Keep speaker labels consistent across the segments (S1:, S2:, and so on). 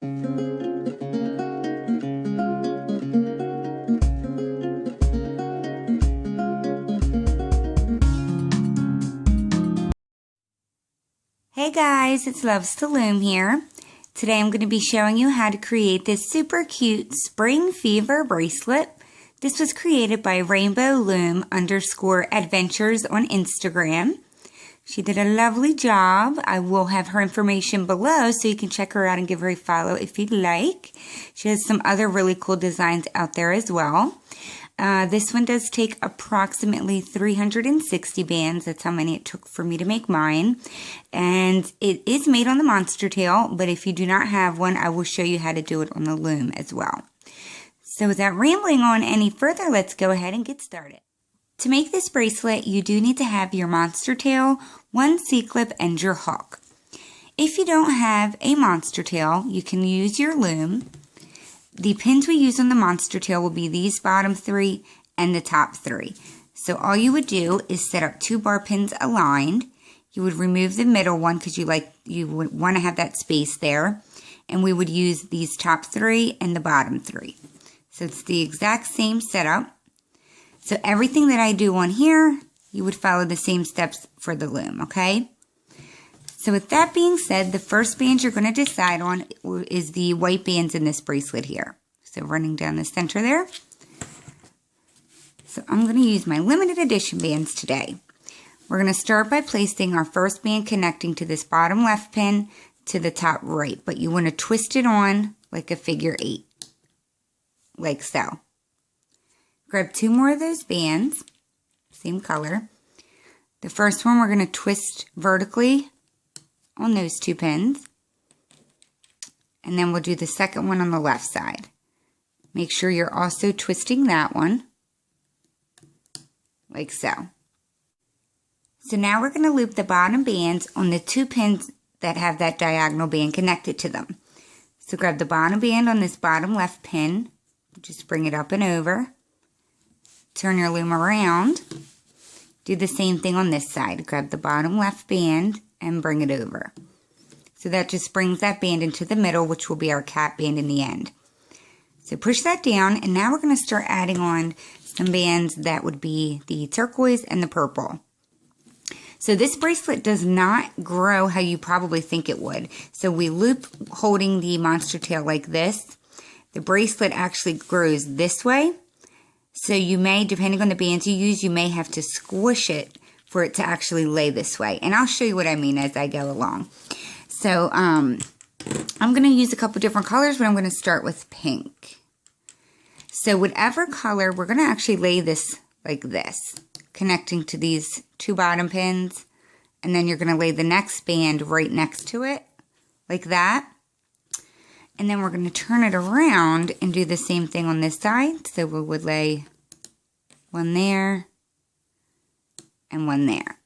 S1: Hey guys, it's Loves to Loom here. Today I'm going to be showing you how to create this super cute Spring Fever bracelet. This was created by Rainbow Loom _adventures on Instagram. She did a lovely job. I will have her information below so you can check her out and give her a follow if you'd like. She has some other really cool designs out there as well. This one does take approximately 360 bands. That's how many it took for me to make mine. And it is made on the monster tail, but if you do not have one, I will show you how to do it on the loom as well. So without rambling on any further, let's go ahead and get started. To make this bracelet, you do need to have your monster tail, one C-clip, and your hook. If you don't have a monster tail, you can use your loom. The pins we use on the monster tail will be these bottom 3 and the top 3. So all you would do is set up 2 bar pins aligned. You would remove the middle one because you would want to have that space there. And we would use these top 3 and the bottom 3. So it's the exact same setup. So everything that I do on here, you would follow the same steps for the loom, okay? So with that being said, the first band you're going to decide on is the white bands in this bracelet here. So running down the center there. So I'm going to use my limited edition bands today. We're going to start by placing our first band connecting to this bottom left pin to the top right. But you want to twist it on like a figure 8. Like so. Grab 2 more of those bands, same color. The first one we're going to twist vertically on those 2 pins. And then we'll do the second one on the left side. Make sure you're also twisting that one, like so. So now we're going to loop the bottom bands on the 2 pins that have that diagonal band connected to them. So grab the bottom band on this bottom left pin. Just bring it up and over. Turn your loom around. Do the same thing on this side. Grab the bottom left band and bring it over. So that just brings that band into the middle, which will be our cat band in the end. So push that down, and now we're going to start adding on some bands that would be the turquoise and the purple. So this bracelet does not grow how you probably think it would. So we loop holding the monster tail like this. The bracelet actually grows this way. So you may, depending on the bands you use, you may have to squish it for it to actually lay this way. And I'll show you what I mean as I go along. So I'm going to use a couple different colors, but I'm going to start with pink. So whatever color, we're going to actually lay this like this, connecting to these 2 bottom pins. And then you're going to lay the next band right next to it, like that. And then we're going to turn it around and do the same thing on this side. So we would lay one there and one there.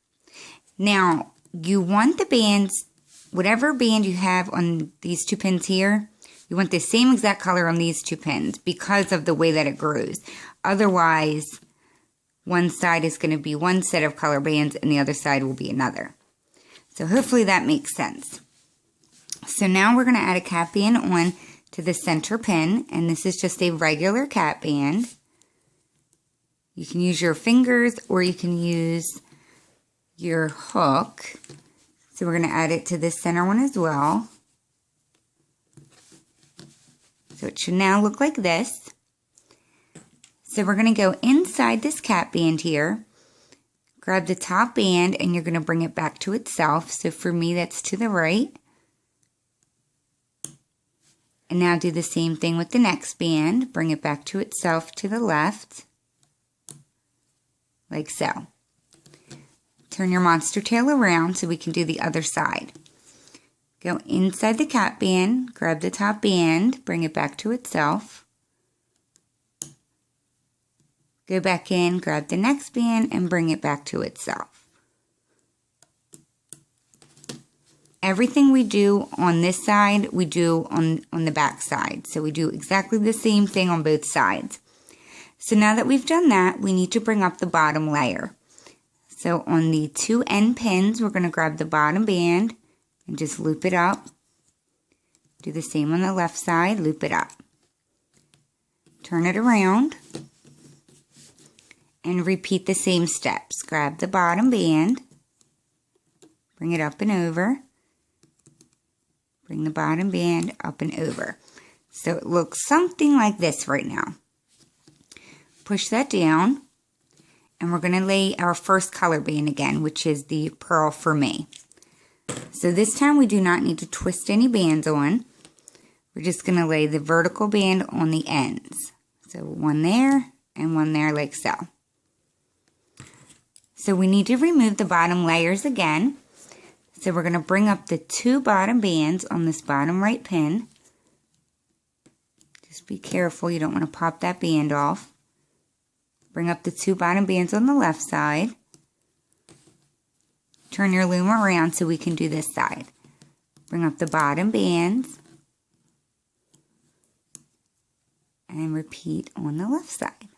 S1: Now, you want the bands, whatever band you have on these 2 pins here, you want the same exact color on these 2 pins because of the way that it grows. Otherwise, one side is going to be one set of color bands and the other side will be another. So hopefully that makes sense. So now we're going to add a cat band on to the center pin, and this is just a regular cat band. You can use your fingers or you can use your hook. So we're going to add it to this center one as well. So it should now look like this. So we're going to go inside this cat band here, grab the top band, and you're going to bring it back to itself. So for me, that's to the right. And now do the same thing with the next band. Bring it back to itself to the left, like so. Turn your monster tail around so we can do the other side. Go inside the cat band, grab the top band, bring it back to itself. Go back in, grab the next band, and bring it back to itself. Everything we do on this side, we do on the back side. So we do exactly the same thing on both sides. So now that we've done that, we need to bring up the bottom layer. So on the 2 end pins, we're going to grab the bottom band and just loop it up. Do the same on the left side, loop it up. Turn it around and repeat the same steps. Grab the bottom band, bring it up and over, bring the bottom band up and over. So it looks something like this right now. Push that down, and we're going to lay our first color band again, which is the Pearl for Me. So this time we do not need to twist any bands on. We're just going to lay the vertical band on the ends. So one there and one there like so. So we need to remove the bottom layers again. So we're going to bring up the 2 bottom bands on this bottom right pin. Just be careful, you don't want to pop that band off. Bring up the 2 bottom bands on the left side. Turn your loom around so we can do this side. Bring up the bottom bands. And repeat on the left side.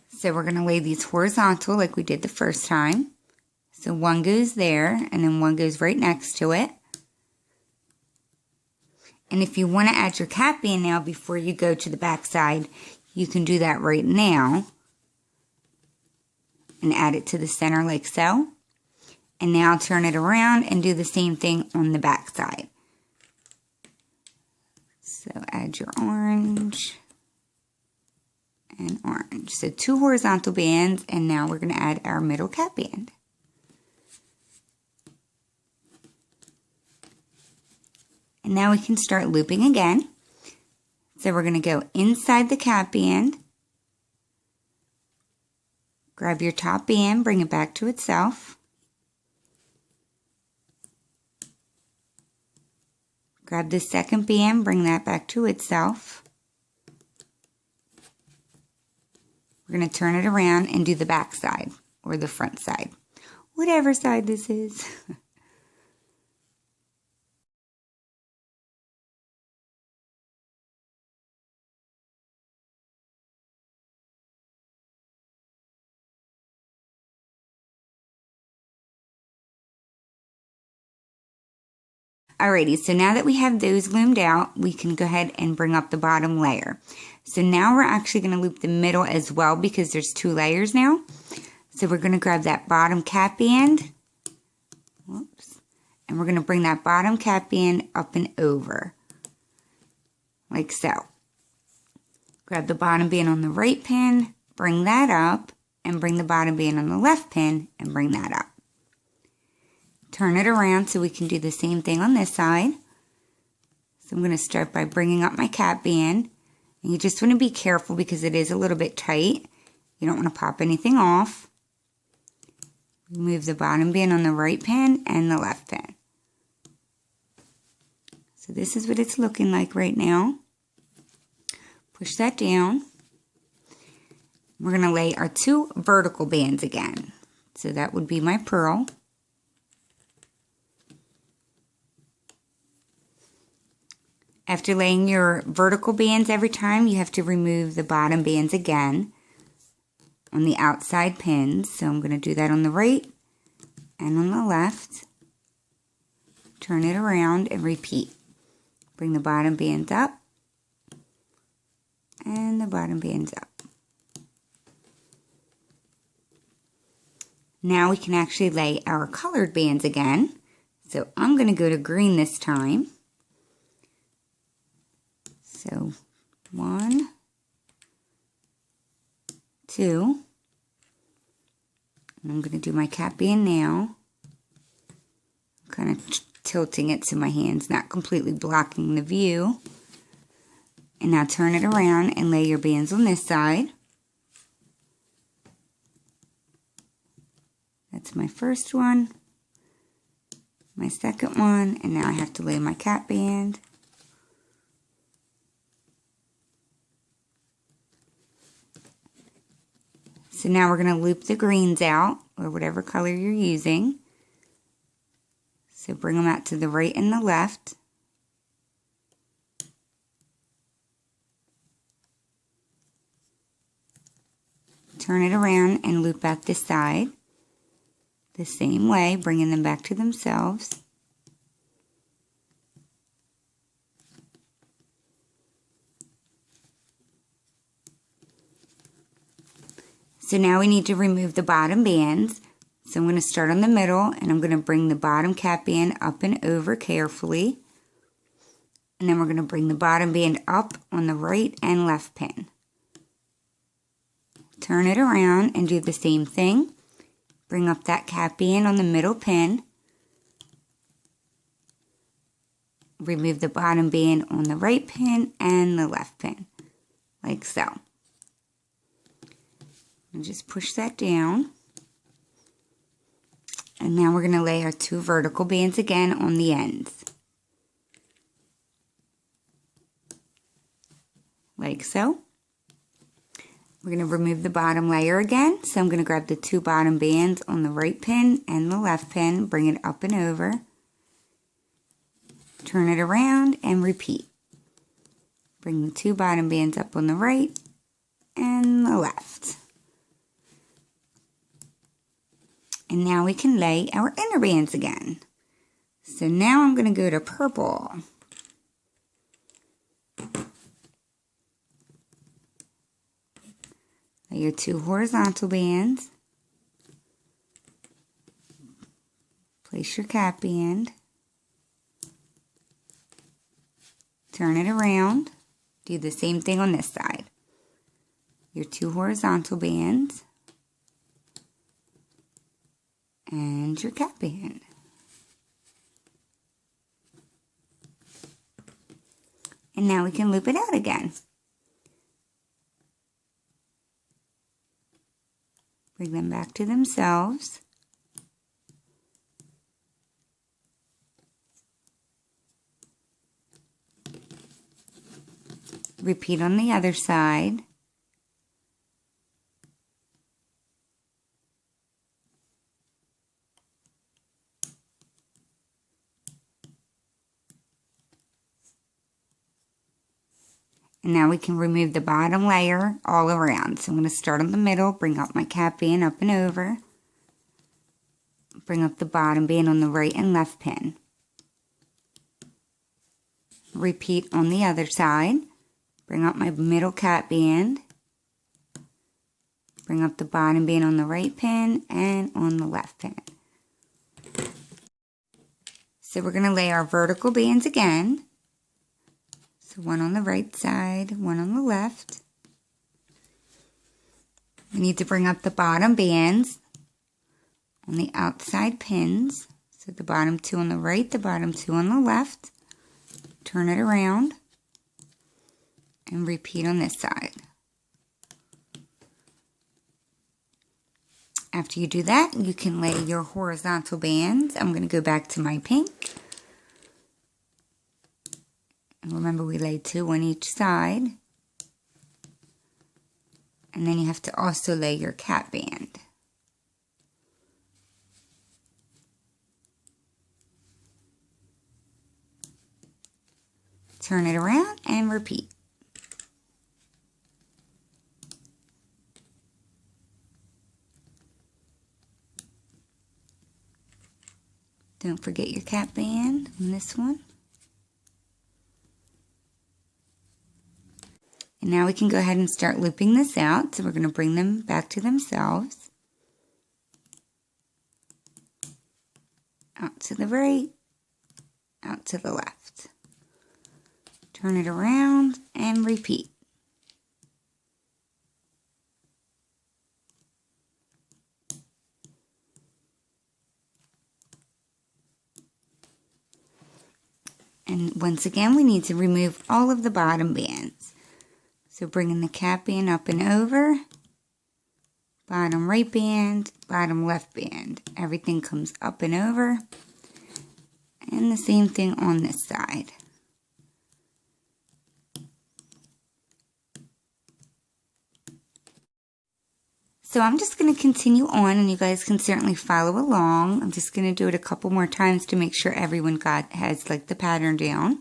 S1: So we're going to lay these horizontal like we did the first time. So one goes there and then one goes right next to it. And if you want to add your cap band now before you go to the back side, you can do that right now. And add it to the center like so. And now turn it around and do the same thing on the back side. So add your orange and orange. So 2 horizontal bands, and now we're going to add our middle cap band. And now we can start looping again. So we're going to go inside the cap band. Grab your top band, bring it back to itself. Grab the second band, bring that back to itself. We're going to turn it around and do the back side or the front side, whatever side this is. Alrighty, so now that we have those loomed out, we can go ahead and bring up the bottom layer. So now we're actually going to loop the middle as well because there's 2 layers now. So we're going to grab that bottom cap band. Whoops. And we're going to bring that bottom cap band up and over. Like so. Grab the bottom band on the right pin, bring that up, and bring the bottom band on the left pin and bring that up. Turn it around so we can do the same thing on this side. So I'm going to start by bringing up my cap band. And you just want to be careful because it is a little bit tight. You don't want to pop anything off. Remove the bottom band on the right pin and the left pin. So this is what it's looking like right now. Push that down. We're going to lay our 2 vertical bands again. So that would be my pearl. After laying your vertical bands every time, you have to remove the bottom bands again on the outside pins. So I'm going to do that on the right and on the left. Turn it around and repeat. Bring the bottom bands up and the bottom bands up. Now we can actually lay our colored bands again. So I'm going to go to green this time. So 1, 2, and I'm going to do my cap band now. I'm kind of tilting it so my hand's not completely blocking the view. And now turn it around and lay your bands on this side. That's my first one, my second one, and now I have to lay my cap band. So now we're going to loop the greens out, or whatever color you're using. So bring them out to the right and the left. Turn it around and loop out this side. The same way, bringing them back to themselves. So now we need to remove the bottom bands. So I'm going to start on the middle, and I'm going to bring the bottom cap band up and over carefully. And then we're going to bring the bottom band up on the right and left pin. Turn it around and do the same thing. Bring up that cap band on the middle pin. Remove the bottom band on the right pin and the left pin, like so. And just push that down. And now we're going to lay our 2 vertical bands again on the ends. Like so. We're going to remove the bottom layer again. So I'm going to grab the 2 bottom bands on the right pin and the left pin, bring it up and over. Turn it around and repeat. Bring the 2 bottom bands up on the right and the left. And now we can lay our inner bands again. So now I'm going to go to purple. Lay your 2 horizontal bands. Place your cap band. Turn it around. Do the same thing on this side. Your 2 horizontal bands. And your cap band. And now we can loop it out again. Bring them back to themselves. Repeat on the other side. And now we can remove the bottom layer all around. So I'm going to start on the middle, bring up my cap band up and over. Bring up the bottom band on the right and left pin. Repeat on the other side. Bring up my middle cap band. Bring up the bottom band on the right pin and on the left pin. So we're going to lay our vertical bands again. So one on the right side, one on the left. We need to bring up the bottom bands on the outside pins. So the bottom 2 on the right, the bottom 2 on the left. Turn it around and repeat on this side. After you do that, you can lay your horizontal bands. I'm going to go back to my pink. And remember, we laid 2 on each side. And then you have to also lay your cap band. Turn it around and repeat. Don't forget your cap band on this one. And now we can go ahead and start looping this out. So we're going to bring them back to themselves. Out to the right, out to the left. Turn it around and repeat. And once again, we need to remove all of the bottom bands. So bringing the cap band up and over, bottom right band, bottom left band. Everything comes up and over. And the same thing on this side. So I'm just going to continue on, and you guys can certainly follow along. I'm just going to do it a couple more times to make sure everyone has like the pattern down.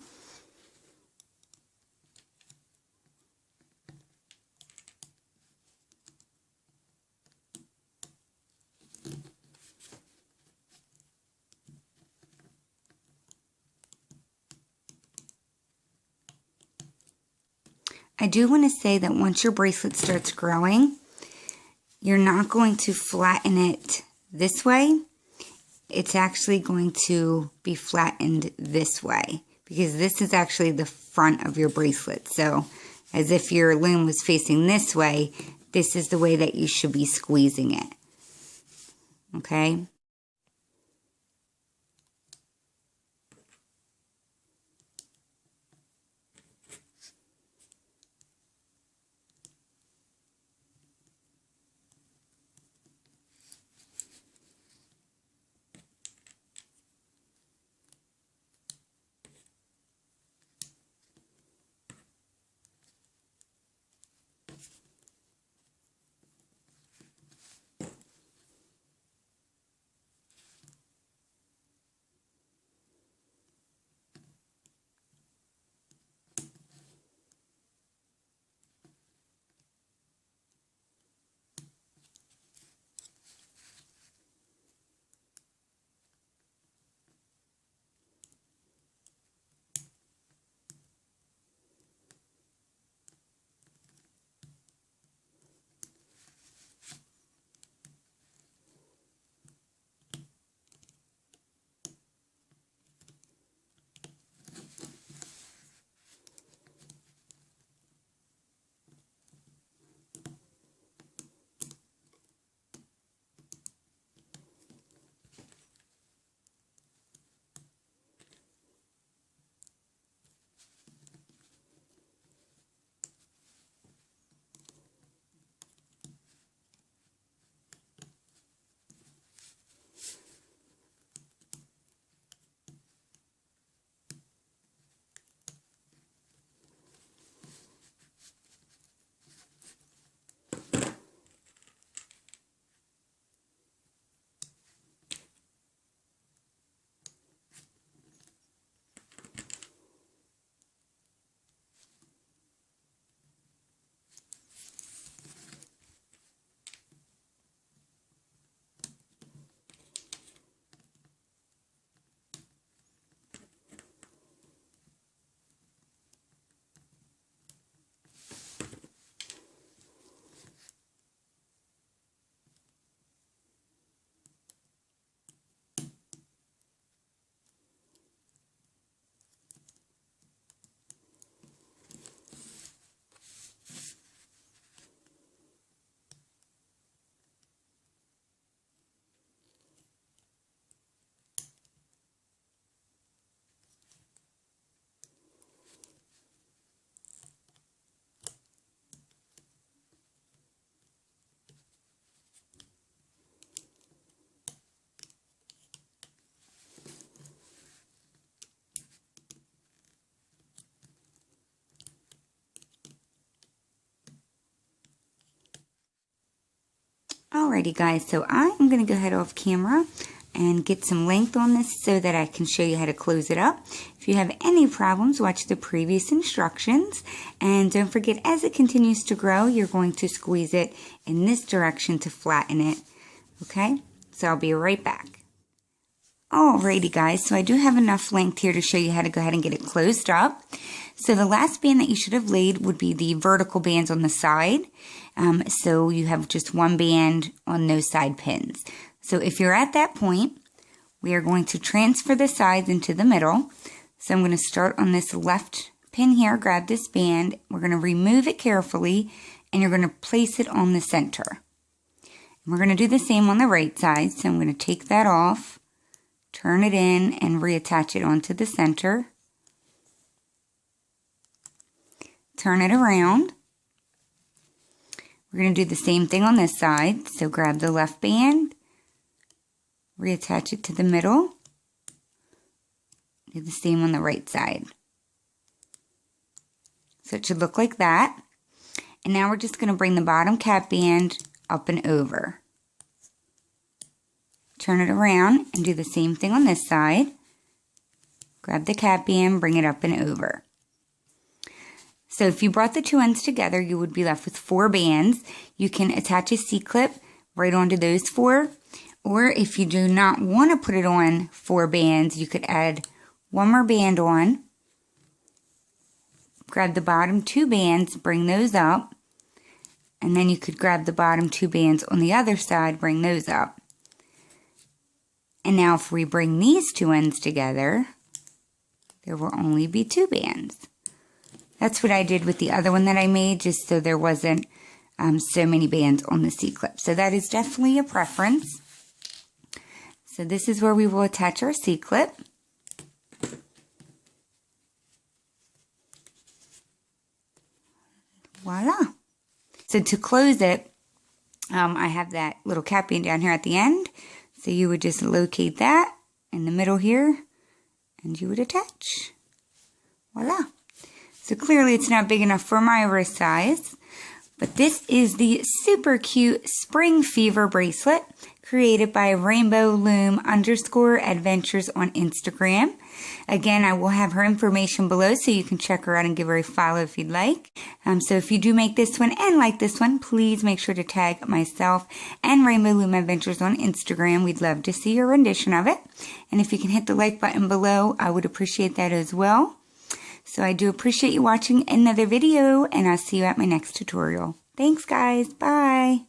S1: I do want to say that once your bracelet starts growing, you're not going to flatten it this way. It's actually going to be flattened this way because this is actually the front of your bracelet. So as if your loom was facing this way, this is the way that you should be squeezing it. Okay? Alrighty guys, so I'm going to go ahead off camera and get some length on this so that I can show you how to close it up. If you have any problems, watch the previous instructions, and don't forget, as it continues to grow, you're going to squeeze it in this direction to flatten it. Okay, so I'll be right back. Alrighty guys, so I do have enough length here to show you how to go ahead and get it closed up. So the last band that you should have laid would be the vertical bands on the side. So you have just one band on those side pins. So if you're at that point, we are going to transfer the sides into the middle. So I'm going to start on this left pin here, grab this band, we're going to remove it carefully, and you're going to place it on the center. And we're going to do the same on the right side, so I'm going to take that off, turn it in, and reattach it onto the center. Turn it around. We're going to do the same thing on this side. So grab the left band, reattach it to the middle. Do the same on the right side. So it should look like that. And now we're just going to bring the bottom cap band up and over. Turn it around and do the same thing on this side. Grab the cap band, bring it up and over. So if you brought the two ends together, you would be left with 4 bands. You can attach a C-clip right onto those 4. Or if you do not want to put it on 4 bands, you could add one more band on. Grab the bottom 2 bands, bring those up. And then you could grab the bottom 2 bands on the other side, bring those up. And now if we bring these 2 ends together, there will only be 2 bands. That's what I did with the other one that I made, just so there wasn't so many bands on the C-clip. So that is definitely a preference. So this is where we will attach our C-clip. Voila. So to close it, I have that little cap band down here at the end. So you would just locate that in the middle here, and you would attach. Voila. So clearly it's not big enough for my wrist size, but this is the super cute Spring Fever bracelet created by Rainbow Loom _adventures on Instagram. Again, I will have her information below so you can check her out and give her a follow if you'd like. So if you do make this one and like this one, please make sure to tag myself and Rainbow Loom Adventures on Instagram. We'd love to see your rendition of it. And if you can hit the like button below, I would appreciate that as well. So I do appreciate you watching another video, and I'll see you at my next tutorial. Thanks, guys. Bye.